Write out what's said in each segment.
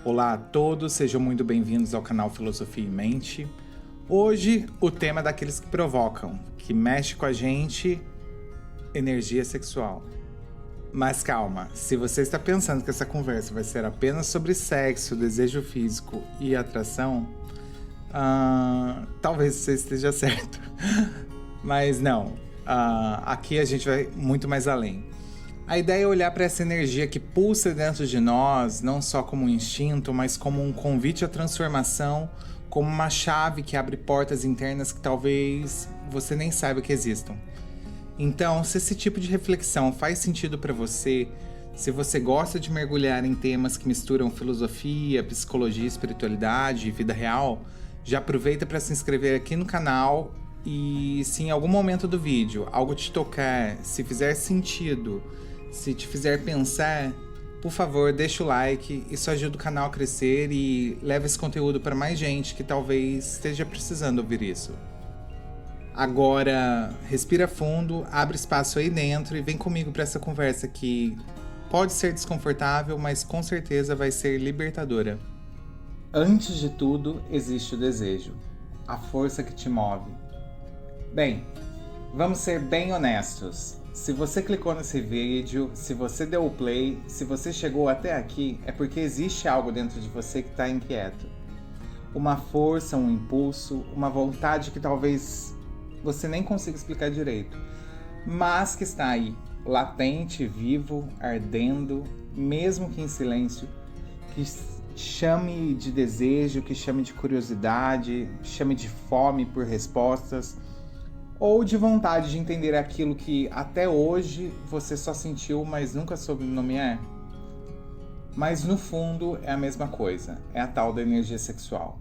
Olá a todos, sejam muito bem-vindos ao canal Filosofia em Mente. Hoje o tema é daqueles que provocam, que mexe com a gente, energia sexual. Mas calma, se você está pensando que essa conversa vai ser apenas sobre sexo, desejo físico e atração, talvez você esteja certo. Mas não, aqui a gente vai muito mais além. A ideia é olhar para essa energia que pulsa dentro de nós, não só como um instinto, mas como um convite à transformação, como uma chave que abre portas internas que talvez você nem saiba que existam. Então, se esse tipo de reflexão faz sentido para você, se você gosta de mergulhar em temas que misturam filosofia, psicologia, espiritualidade e vida real, já aproveita para se inscrever aqui no canal e se em algum momento do vídeo algo te tocar, se fizer sentido, se te fizer pensar, por favor, deixa o like, isso ajuda o canal a crescer e leva esse conteúdo para mais gente que talvez esteja precisando ouvir isso. Agora, respira fundo, abre espaço aí dentro e vem comigo para essa conversa que pode ser desconfortável, mas com certeza vai ser libertadora. Antes de tudo, existe o desejo, a força que te move. Bem, vamos ser bem honestos. Se você clicou nesse vídeo, se você deu o play, se você chegou até aqui, é porque existe algo dentro de você que está inquieto. Uma força, um impulso, uma vontade que talvez você nem consiga explicar direito, mas que está aí, latente, vivo, ardendo, mesmo que em silêncio, que chame de desejo, que chame de curiosidade, chame de fome por respostas, ou de vontade de entender aquilo que até hoje você só sentiu, mas nunca soube nomear. Mas no fundo é a mesma coisa, é a tal da energia sexual.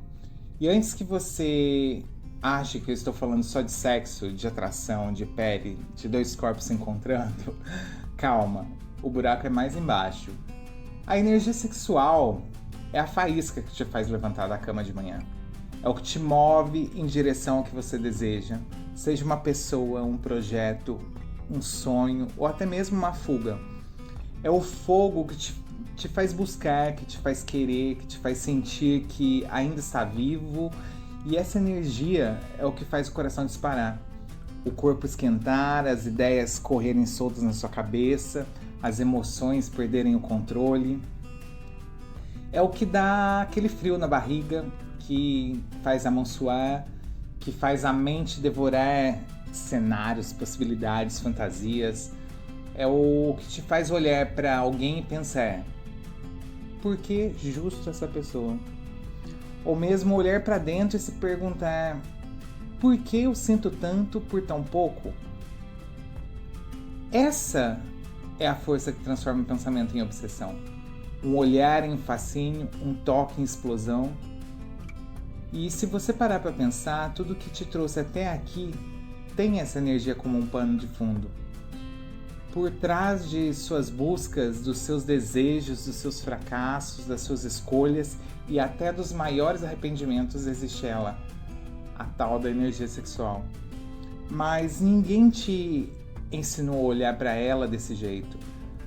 E antes que você ache que eu estou falando só de sexo, de atração, de pele, de dois corpos se encontrando, calma, o buraco é mais embaixo. A energia sexual é a faísca que te faz levantar da cama de manhã. É o que te move em direção ao que você deseja, seja uma pessoa, um projeto, um sonho ou até mesmo uma fuga. É o fogo que te faz buscar, que te faz querer, que te faz sentir que ainda está vivo, e essa energia é o que faz o coração disparar, o corpo esquentar, as ideias correrem soltas na sua cabeça, as emoções perderem o controle. É o que dá aquele frio na barriga, que faz a mão suar, que faz a mente devorar cenários, possibilidades, fantasias. É o que te faz olhar para alguém e pensar: por que justo essa pessoa? Ou mesmo olhar para dentro e se perguntar: por que eu sinto tanto por tão pouco? Essa é a força que transforma o pensamento em obsessão. Um olhar em fascínio, um toque em explosão. E se você parar para pensar, tudo que te trouxe até aqui tem essa energia como um pano de fundo. Por trás de suas buscas, dos seus desejos, dos seus fracassos, das suas escolhas e até dos maiores arrependimentos existe ela, a tal da energia sexual. Mas ninguém te ensinou a olhar para ela desse jeito.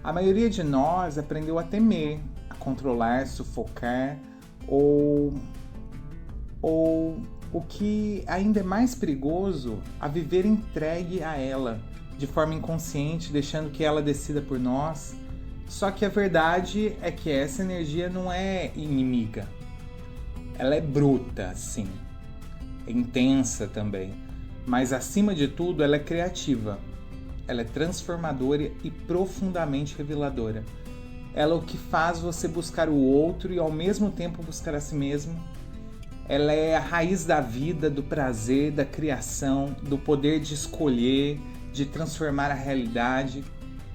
A maioria de nós aprendeu a temer, a controlar, sufocar ou o que ainda é mais perigoso, a viver entregue a ela, de forma inconsciente, deixando que ela decida por nós. Só que a verdade é que essa energia não é inimiga. Ela é bruta, sim. É intensa também. Mas acima de tudo, ela é criativa. Ela é transformadora e profundamente reveladora. Ela é o que faz você buscar o outro e ao mesmo tempo buscar a si mesmo. Ela é a raiz da vida, do prazer, da criação, do poder de escolher, de transformar a realidade.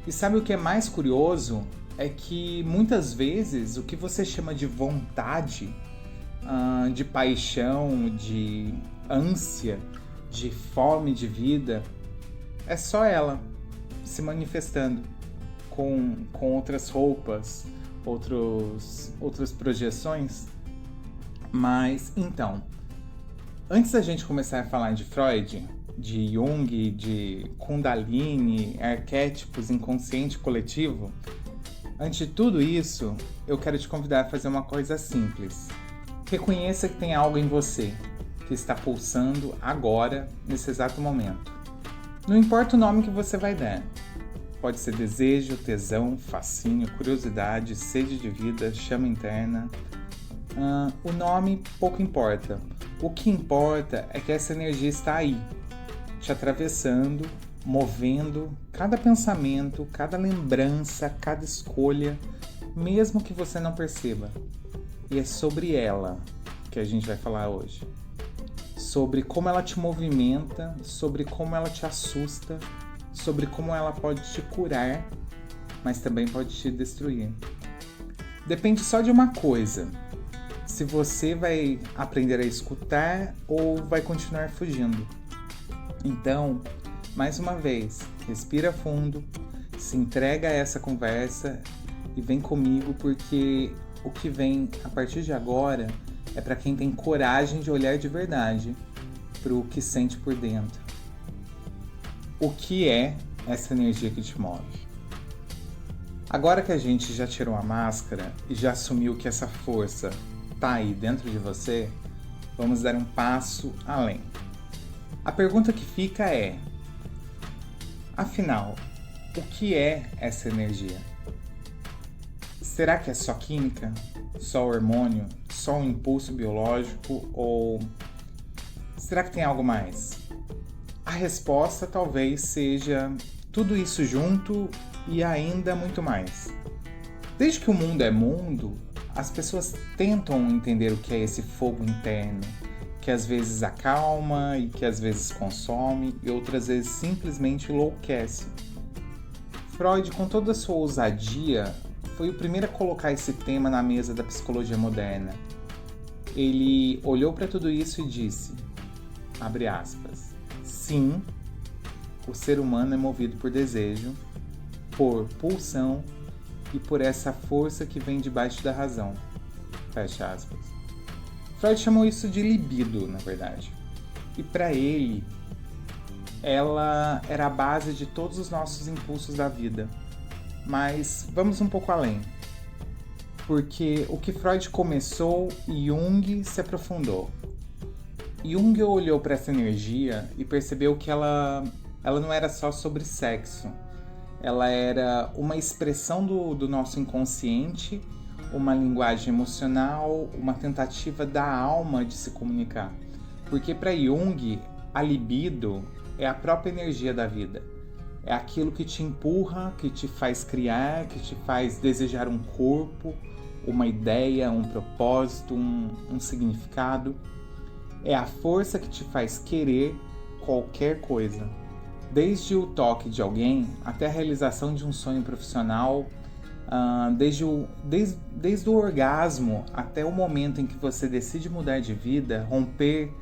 E sabe o que é mais curioso? É que muitas vezes o que você chama de vontade, de paixão, de ânsia, de fome de vida, é só ela se manifestando com outras roupas, outras projeções. Mas, então, antes da gente começar a falar de Freud, de Jung, de Kundalini, arquétipos, inconsciente coletivo, Antes de tudo isso, eu quero te convidar a fazer uma coisa simples. Reconheça que tem algo em você que está pulsando agora, nesse exato momento. Não importa o nome que você vai dar. Pode ser desejo, tesão, fascínio, curiosidade, sede de vida, chama interna. O nome pouco importa. O que importa é que essa energia está aí, te atravessando, movendo cada pensamento, cada lembrança, cada escolha, mesmo que você não perceba. E é sobre ela que a gente vai falar hoje. Sobre como ela te movimenta, sobre como ela te assusta, sobre como ela pode te curar, mas também pode te destruir. Depende só de uma coisa: se você vai aprender a escutar ou vai continuar fugindo. Então, mais uma vez, respira fundo, se entrega a essa conversa e vem comigo, porque o que vem a partir de agora é para quem tem coragem de olhar de verdade para o que sente por dentro. O que é essa energia que te move? Agora que a gente já tirou a máscara e já assumiu que essa força está aí dentro de você, vamos dar um passo além. A pergunta que fica é: afinal, o que é essa energia? Será que é só química? Só hormônio? Só um impulso biológico? Ou será que tem algo mais? A resposta talvez seja tudo isso junto e ainda muito mais. Desde que o mundo é mundo, as pessoas tentam entender o que é esse fogo interno, que às vezes acalma e que às vezes consome e outras vezes simplesmente enlouquece. Freud, com toda a sua ousadia, foi o primeiro a colocar esse tema na mesa da psicologia moderna. Ele olhou para tudo isso e disse, abre aspas, sim, o ser humano é movido por desejo, por pulsão e por essa força que vem debaixo da razão. Fecha aspas. Freud chamou isso de libido, na verdade. E para ele, ela era a base de todos os nossos impulsos da vida. Mas vamos um pouco além. Porque o que Freud começou, Jung se aprofundou. Jung olhou para essa energia e percebeu que ela não era só sobre sexo. Ela era uma expressão do nosso inconsciente, uma linguagem emocional, uma tentativa da alma de se comunicar. Porque para Jung, a libido é a própria energia da vida. É aquilo que te empurra, que te faz criar, que te faz desejar um corpo, uma ideia, um propósito, um significado. É a força que te faz querer qualquer coisa. Desde o toque de alguém até a realização de um sonho profissional, desde o orgasmo até o momento em que você decide mudar de vida, romper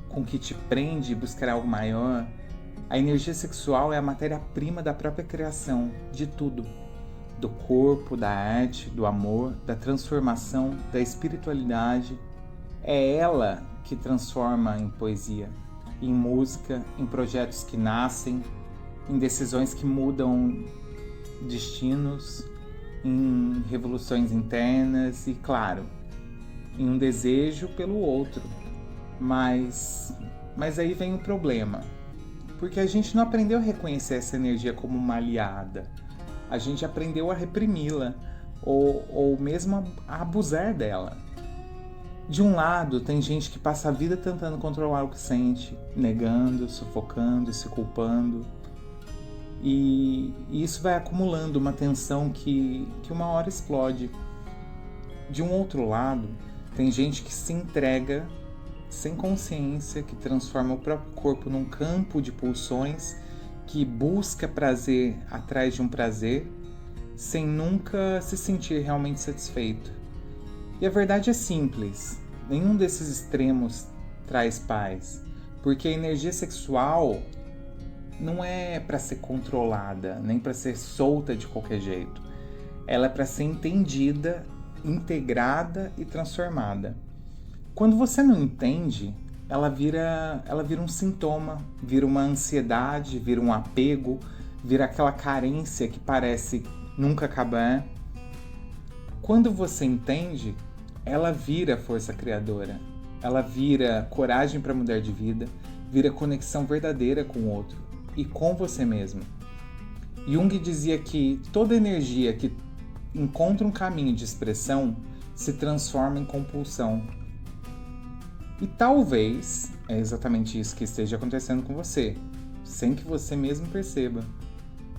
com o que te prende e buscar algo maior. A energia sexual é a matéria-prima da própria criação, de tudo. Do corpo, da arte, do amor, da transformação, da espiritualidade. É ela que transforma em poesia, em música, em projetos que nascem, em decisões que mudam destinos, em revoluções internas e, claro, em um desejo pelo outro. Mas aí vem o problema. Porque a gente não aprendeu a reconhecer essa energia como uma aliada. A gente aprendeu a reprimi-la ou mesmo a abusar dela. De um lado, tem gente que passa a vida tentando controlar o que sente, negando, sufocando, se culpando. E isso vai acumulando uma tensão que uma hora explode. De um outro lado, tem gente que se entrega sem consciência, que transforma o próprio corpo num campo de pulsões, que busca prazer atrás de um prazer, sem nunca se sentir realmente satisfeito. E a verdade é simples, nenhum desses extremos traz paz, porque a energia sexual não é para ser controlada, nem para ser solta de qualquer jeito. Ela é para ser entendida, integrada e transformada. Quando você não entende, ela vira um sintoma, vira uma ansiedade, vira um apego, vira aquela carência que parece nunca acabar. Quando você entende, ela vira força criadora. Ela vira coragem para mudar de vida, vira conexão verdadeira com o outro e com você mesmo. Jung dizia que toda energia que encontra um caminho de expressão se transforma em compulsão. E talvez é exatamente isso que esteja acontecendo com você, sem que você mesmo perceba.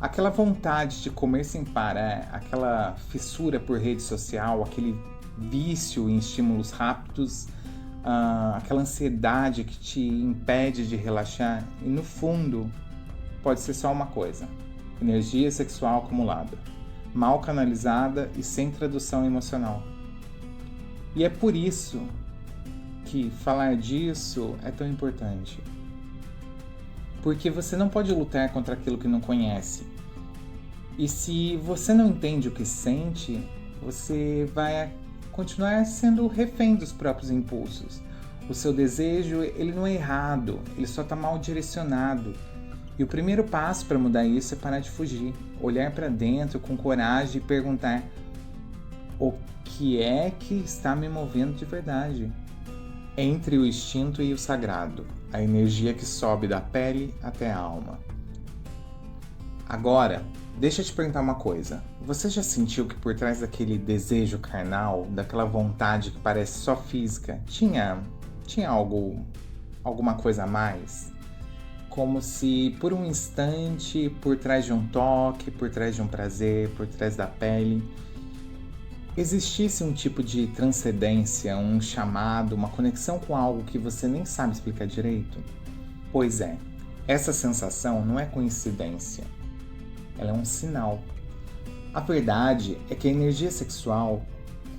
Aquela vontade de comer sem parar, aquela fissura por rede social, aquele vício em estímulos rápidos, aquela ansiedade que te impede de relaxar, e no fundo pode ser só uma coisa: energia sexual acumulada, mal canalizada e sem tradução emocional. E é por isso que falar disso é tão importante. Porque você não pode lutar contra aquilo que não conhece. E se você não entende o que sente, você vai continuar sendo refém dos próprios impulsos. O seu desejo, ele não é errado, ele só está mal direcionado. E o primeiro passo para mudar isso é parar de fugir, olhar para dentro com coragem e perguntar: o que é que está me movendo de verdade? Entre o instinto e o sagrado, a energia que sobe da pele até a alma. Agora, deixa eu te perguntar uma coisa. Você já sentiu que por trás daquele desejo carnal, daquela vontade que parece só física, tinha alguma coisa a mais? Como se por um instante, por trás de um toque, por trás de um prazer, por trás da pele, existisse um tipo de transcendência, um chamado, uma conexão com algo que você nem sabe explicar direito? Pois é, essa sensação não é coincidência. Ela é um sinal. A verdade é que a energia sexual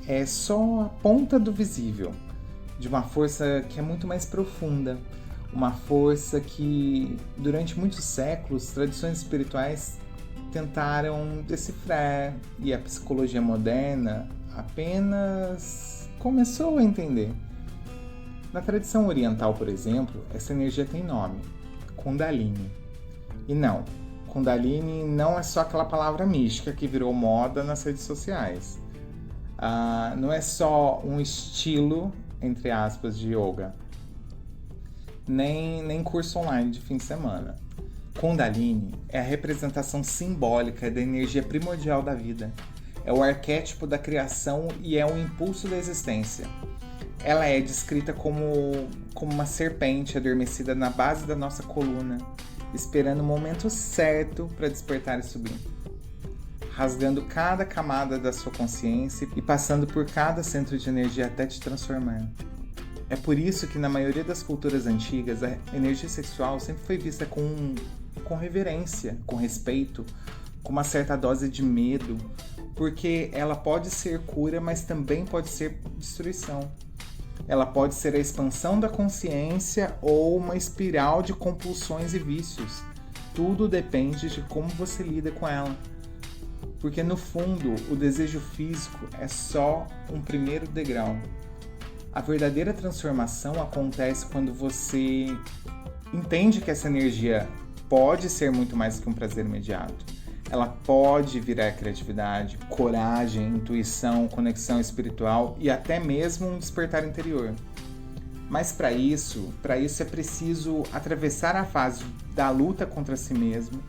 é só a ponta do visível, de uma força que é muito mais profunda, uma força que, durante muitos séculos, tradições espirituais tentaram decifrar e a psicologia moderna apenas começou a entender. Na tradição oriental, por exemplo, essa energia tem nome: Kundalini. E não, Kundalini não é só aquela palavra mística que virou moda nas redes sociais. Não é só um estilo, entre aspas, de yoga, nem curso online de fim de semana. Kundalini é a representação simbólica da energia primordial da vida. É o arquétipo da criação e é o impulso da existência. Ela é descrita como uma serpente adormecida na base da nossa coluna, esperando o momento certo para despertar e subir, rasgando cada camada da sua consciência e passando por cada centro de energia até te transformar. É por isso que na maioria das culturas antigas a energia sexual sempre foi vista com reverência, com respeito, com uma certa dose de medo, porque ela pode ser cura, mas também pode ser destruição. Ela pode ser a expansão da consciência ou uma espiral de compulsões e vícios. Tudo depende de como você lida com ela. Porque no fundo, o desejo físico é só um primeiro degrau. A verdadeira transformação acontece quando você entende que essa energia pode ser muito mais que um prazer imediato. Ela pode virar criatividade, coragem, intuição, conexão espiritual e até mesmo um despertar interior. Mas para isso é preciso atravessar a fase da luta contra si mesmo.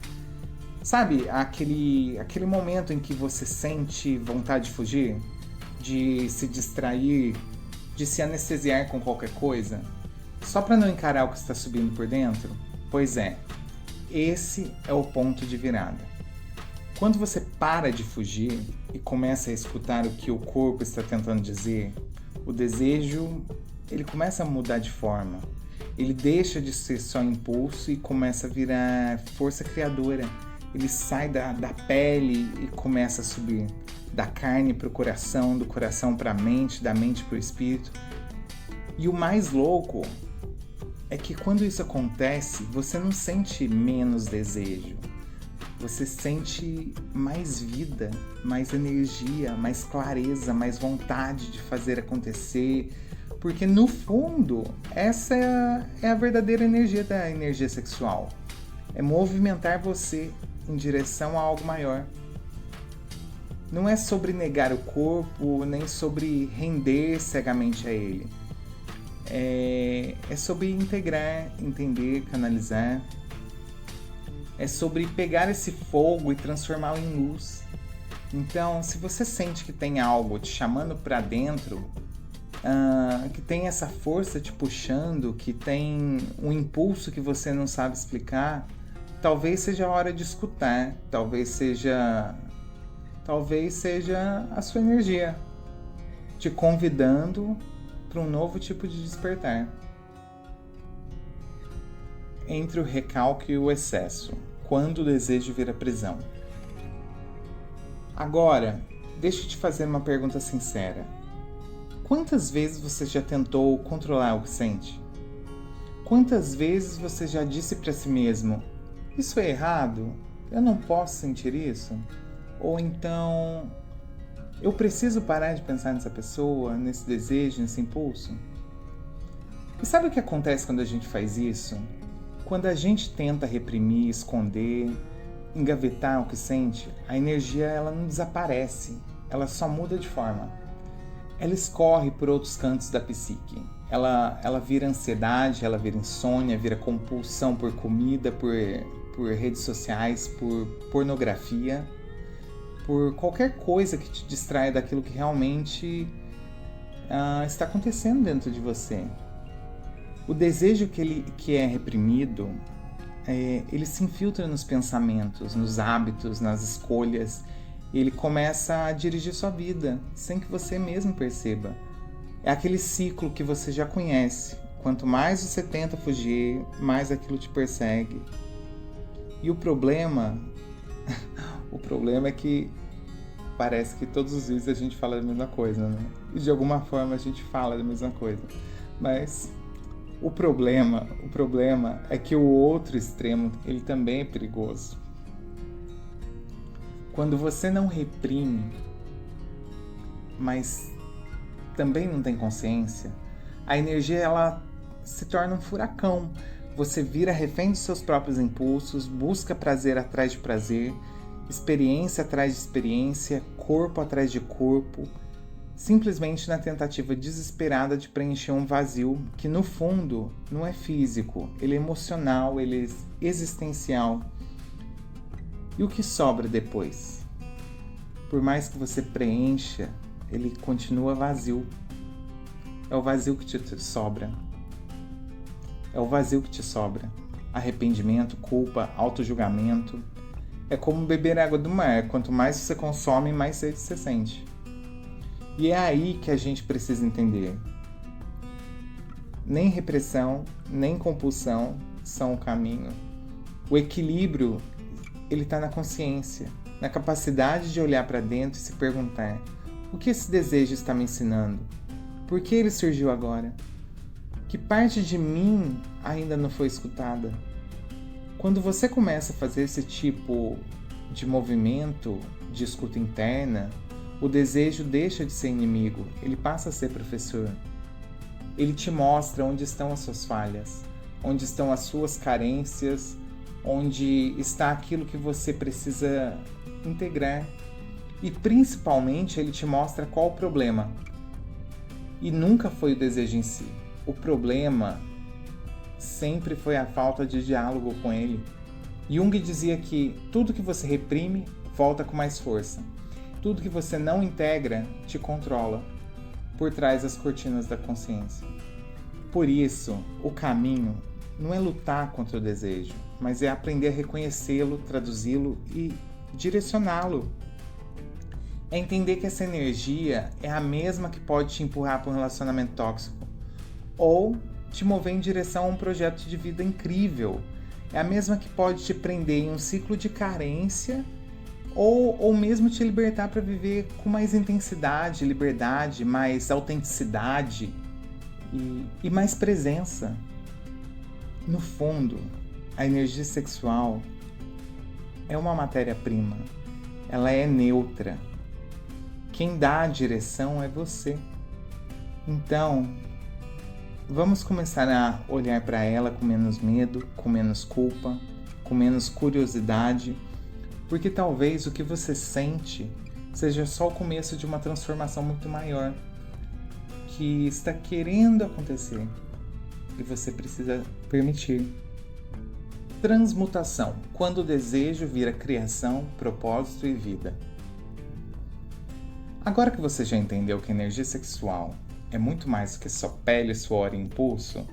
Sabe, aquele momento em que você sente vontade de fugir, de se distrair, de se anestesiar com qualquer coisa, só para não encarar o que está subindo por dentro? Pois é, esse é o ponto de virada. Quando você para de fugir e começa a escutar o que o corpo está tentando dizer, o desejo, ele começa a mudar de forma. Ele deixa de ser só impulso e começa a virar força criadora. Ele sai da pele e começa a subir. Da carne para o coração, do coração para a mente, da mente para o espírito. E o mais louco é que quando isso acontece, você não sente menos desejo. Você sente mais vida, mais energia, mais clareza, mais vontade de fazer acontecer. Porque no fundo, essa é a verdadeira energia da energia sexual. É movimentar você em direção a algo maior. Não é sobre negar o corpo, nem sobre render cegamente a ele. É sobre integrar, entender, canalizar. É sobre pegar esse fogo e transformá-lo em luz. Então, se você sente que tem algo te chamando para dentro, que tem essa força te puxando, que tem um impulso que você não sabe explicar, talvez seja a hora de escutar, talvez seja a sua energia te convidando para um novo tipo de despertar. Entre o recalque e o excesso, quando o desejo vira prisão. Agora, deixa eu te fazer uma pergunta sincera. Quantas vezes você já tentou controlar o que sente? Quantas vezes você já disse para si mesmo: isso é errado? Eu não posso sentir isso? Ou então, eu preciso parar de pensar nessa pessoa, nesse desejo, nesse impulso? E sabe o que acontece quando a gente faz isso? Quando a gente tenta reprimir, esconder, engavetar o que sente, a energia ela não desaparece, ela só muda de forma. Ela escorre por outros cantos da psique. Ela vira ansiedade, ela vira insônia, vira compulsão por comida, por redes sociais, por pornografia, por qualquer coisa que te distraia daquilo que realmente está acontecendo dentro de você. O desejo que é reprimido, ele se infiltra nos pensamentos, nos hábitos, nas escolhas. Ele começa a dirigir sua vida, sem que você mesmo perceba. É aquele ciclo que você já conhece. Quanto mais você tenta fugir, mais aquilo te persegue. E o problema é que parece que todos os dias a gente fala da mesma coisa, né? E de alguma forma a gente fala da mesma coisa. Mas o problema é que o outro extremo, ele também é perigoso. Quando você não reprime, mas também não tem consciência, a energia ela se torna um furacão. Você vira refém dos seus próprios impulsos, busca prazer atrás de prazer, experiência atrás de experiência, corpo atrás de corpo, simplesmente na tentativa desesperada de preencher um vazio que no fundo não é físico, ele é emocional, ele é existencial. E o que sobra depois? Por mais que você preencha, ele continua vazio. É o vazio que te sobra. É o vazio que te sobra. Arrependimento, culpa, autojulgamento. É como beber água do mar. Quanto mais você consome, mais sede você sente. E é aí que a gente precisa entender. Nem repressão, nem compulsão são o caminho. O equilíbrio, ele está na consciência, na capacidade de olhar para dentro e se perguntar: o que esse desejo está me ensinando? Por que ele surgiu agora? Que parte de mim ainda não foi escutada? Quando você começa a fazer esse tipo de movimento de escuta interna, o desejo deixa de ser inimigo, ele passa a ser professor. Ele te mostra onde estão as suas falhas, onde estão as suas carências, onde está aquilo que você precisa integrar. E principalmente ele te mostra qual o problema. E nunca foi o desejo em si. O problema sempre foi a falta de diálogo com ele. Jung dizia que tudo que você reprime volta com mais força. Tudo que você não integra te controla por trás das cortinas da consciência. Por isso, o caminho não é lutar contra o desejo, mas é aprender a reconhecê-lo, traduzi-lo e direcioná-lo. É entender que essa energia é a mesma que pode te empurrar para um relacionamento tóxico ou te mover em direção a um projeto de vida incrível. É a mesma que pode te prender em um ciclo de carência ou mesmo te libertar para viver com mais intensidade, liberdade, mais autenticidade e mais presença. No fundo, a energia sexual é uma matéria-prima. Ela é neutra. Quem dá a direção é você. Então, vamos começar a olhar para ela com menos medo, com menos culpa, com menos curiosidade, porque talvez o que você sente seja só o começo de uma transformação muito maior que está querendo acontecer e você precisa permitir. Transmutação, quando o desejo vira criação, propósito e vida. Agora que você já entendeu que a energia sexual é muito mais do que só pele, suor e impulso,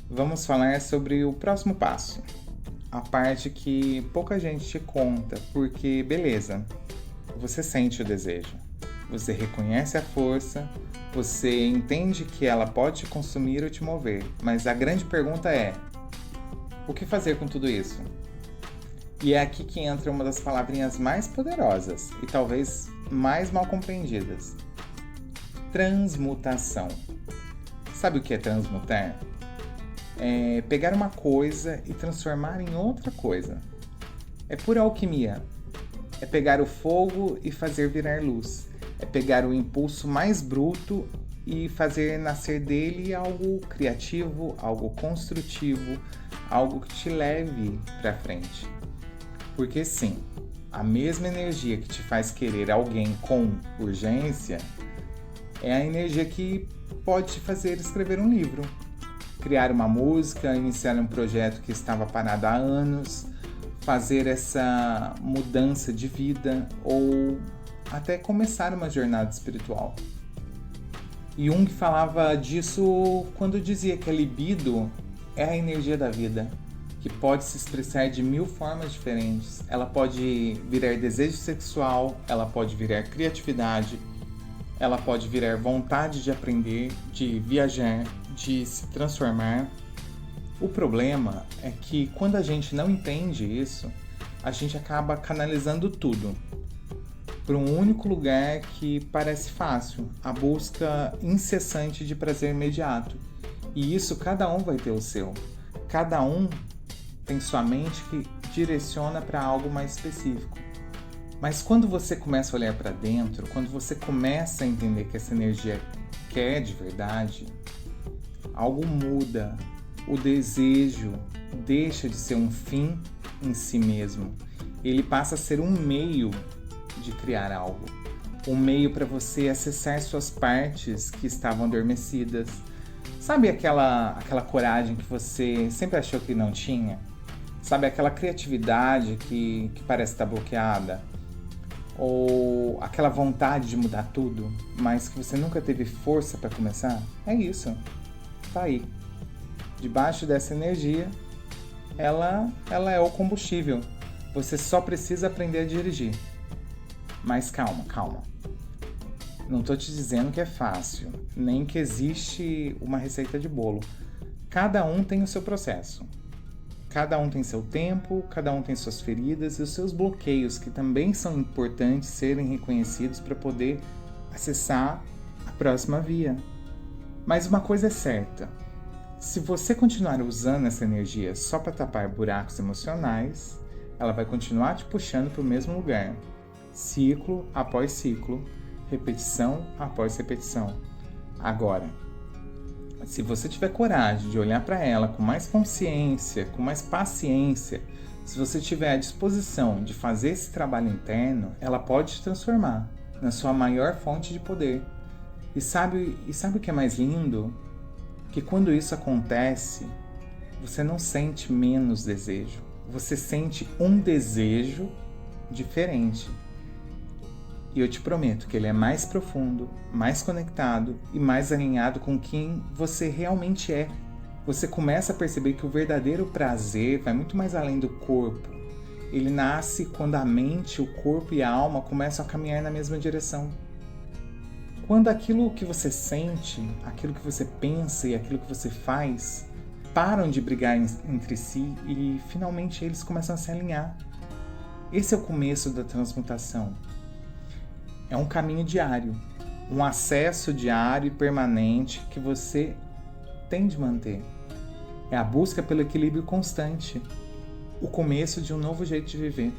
vamos falar sobre o próximo passo. A parte que pouca gente te conta, porque beleza, você sente o desejo, você reconhece a força, você entende que ela pode te consumir ou te mover, mas a grande pergunta é: o que fazer com tudo isso? E é aqui que entra uma das palavrinhas mais poderosas e talvez mais mal compreendidas: transmutação. Sabe o que é transmutar? É pegar uma coisa e transformar em outra coisa. É pura alquimia. É pegar o fogo e fazer virar luz. É pegar o impulso mais bruto e fazer nascer dele algo criativo, algo construtivo, algo que te leve para frente. Porque sim, a mesma energia que te faz querer alguém com urgência é a energia que pode te fazer escrever um livro, criar uma música, iniciar um projeto que estava parado há anos, fazer essa mudança de vida ou até começar uma jornada espiritual. Jung falava disso quando dizia que a libido é a energia da vida, que pode se expressar de 1000 formas diferentes. Ela pode virar desejo sexual, ela pode virar criatividade, ela pode virar vontade de aprender, de viajar, de se transformar. O problema é que quando a gente não entende isso, a gente acaba canalizando tudo para um único lugar que parece fácil, a busca incessante de prazer imediato. E isso cada um vai ter o seu. Cada um tem sua mente que direciona para algo mais específico. Mas quando você começa a olhar para dentro, quando você começa a entender que essa energia quer de verdade, algo muda. O desejo deixa de ser um fim em si mesmo. Ele passa a ser um meio de criar algo. Um meio para você acessar suas partes que estavam adormecidas. Sabe aquela coragem que você sempre achou que não tinha? Sabe aquela criatividade que parece estar bloqueada? Ou aquela vontade de mudar tudo, mas que você nunca teve força para começar? É isso. Tá aí. Debaixo dessa energia, ela é o combustível. Você só precisa aprender a dirigir. Mas calma. Não tô te dizendo que é fácil, nem que existe uma receita de bolo. Cada um tem o seu processo. Cada um tem seu tempo, cada um tem suas feridas e os seus bloqueios, que também são importantes serem reconhecidos para poder acessar a próxima via. Mas uma coisa é certa: se você continuar usando essa energia só para tapar buracos emocionais, ela vai continuar te puxando para o mesmo lugar. Ciclo após ciclo, repetição após repetição. Agora, se você tiver coragem de olhar para ela com mais consciência, com mais paciência, se você tiver a disposição de fazer esse trabalho interno, ela pode te transformar na sua maior fonte de poder. E sabe o que é mais lindo? Que quando isso acontece, você não sente menos desejo. Você sente um desejo diferente. E eu te prometo que ele é mais profundo, mais conectado e mais alinhado com quem você realmente é. Você começa a perceber que o verdadeiro prazer vai muito mais além do corpo. Ele nasce quando a mente, o corpo e a alma começam a caminhar na mesma direção. Quando aquilo que você sente, aquilo que você pensa e aquilo que você faz param de brigar entre si e finalmente eles começam a se alinhar. Esse é o começo da transmutação. É um caminho diário, um acesso diário e permanente que você tem de manter. É a busca pelo equilíbrio constante, o começo de um novo jeito de viver,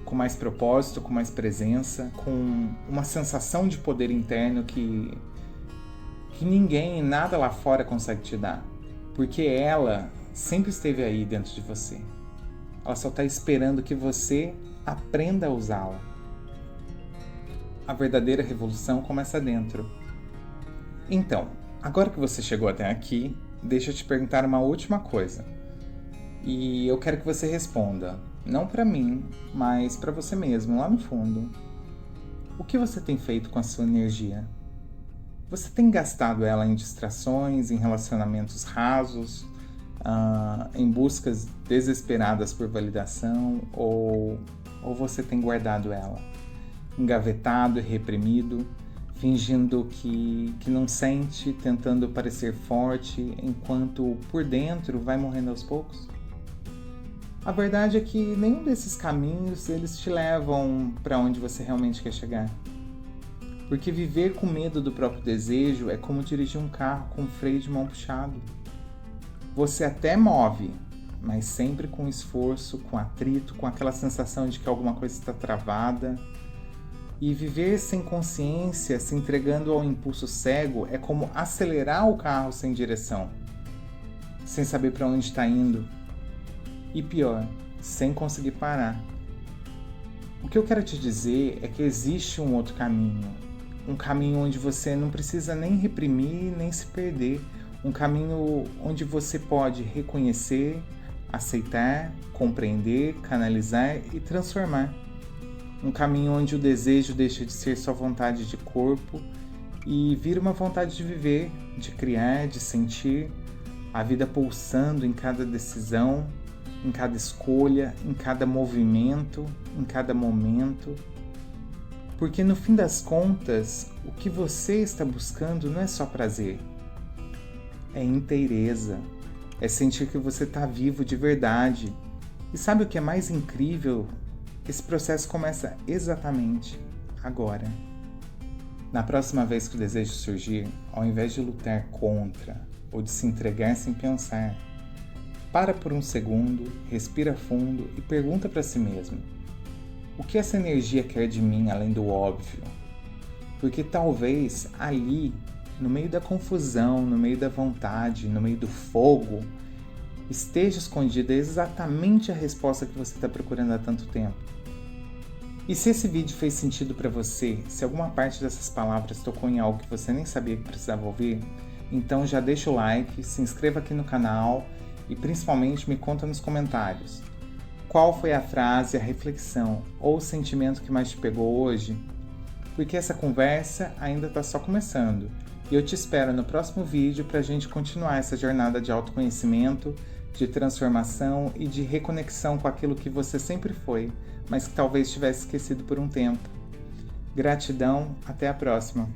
com mais propósito, com mais presença, com uma sensação de poder interno que ninguém e nada lá fora consegue te dar, porque ela sempre esteve aí dentro de você. Ela só está esperando que você aprenda a usá-la. A verdadeira revolução começa dentro. Então, agora que você chegou até aqui, deixa eu te perguntar uma última coisa. E eu quero que você responda, não para mim, mas para você mesmo, lá no fundo. O que você tem feito com a sua energia? Você tem gastado ela em distrações, em relacionamentos rasos, em buscas desesperadas por validação, ou você tem guardado ela, engavetado e reprimido, fingindo que não sente, tentando parecer forte, enquanto por dentro vai morrendo aos poucos? A verdade é que nenhum desses caminhos eles te levam para onde você realmente quer chegar. Porque viver com medo do próprio desejo é como dirigir um carro com freio de mão puxado. Você até move, mas sempre com esforço, com atrito, com aquela sensação de que alguma coisa está travada. E viver sem consciência, se entregando ao impulso cego, é como acelerar o carro sem direção, sem saber para onde está indo. E pior, sem conseguir parar. O que eu quero te dizer é que existe um outro caminho. Um caminho onde você não precisa nem reprimir, nem se perder. Um caminho onde você pode reconhecer, aceitar, compreender, canalizar e transformar. Um caminho onde o desejo deixa de ser só vontade de corpo e vira uma vontade de viver, de criar, de sentir, a vida pulsando em cada decisão, em cada escolha, em cada movimento, em cada momento. Porque no fim das contas, o que você está buscando não é só prazer, é inteireza, é sentir que você está vivo de verdade. E sabe o que é mais incrível? Esse processo começa exatamente agora. Na próxima vez que o desejo surgir, ao invés de lutar contra ou de se entregar sem pensar, para por um segundo, respira fundo e pergunta para si mesmo: o que essa energia quer de mim além do óbvio? Porque talvez ali, no meio da confusão, no meio da vontade, no meio do fogo, esteja escondida exatamente a resposta que você está procurando há tanto tempo. E se esse vídeo fez sentido para você, se alguma parte dessas palavras tocou em algo que você nem sabia que precisava ouvir, então já deixa o like, se inscreva aqui no canal e principalmente me conta nos comentários. Qual foi a frase, a reflexão ou o sentimento que mais te pegou hoje? Porque essa conversa ainda está só começando. E eu te espero no próximo vídeo para a gente continuar essa jornada de autoconhecimento, de transformação e de reconexão com aquilo que você sempre foi, mas que talvez tivesse esquecido por um tempo. Gratidão, até a próxima!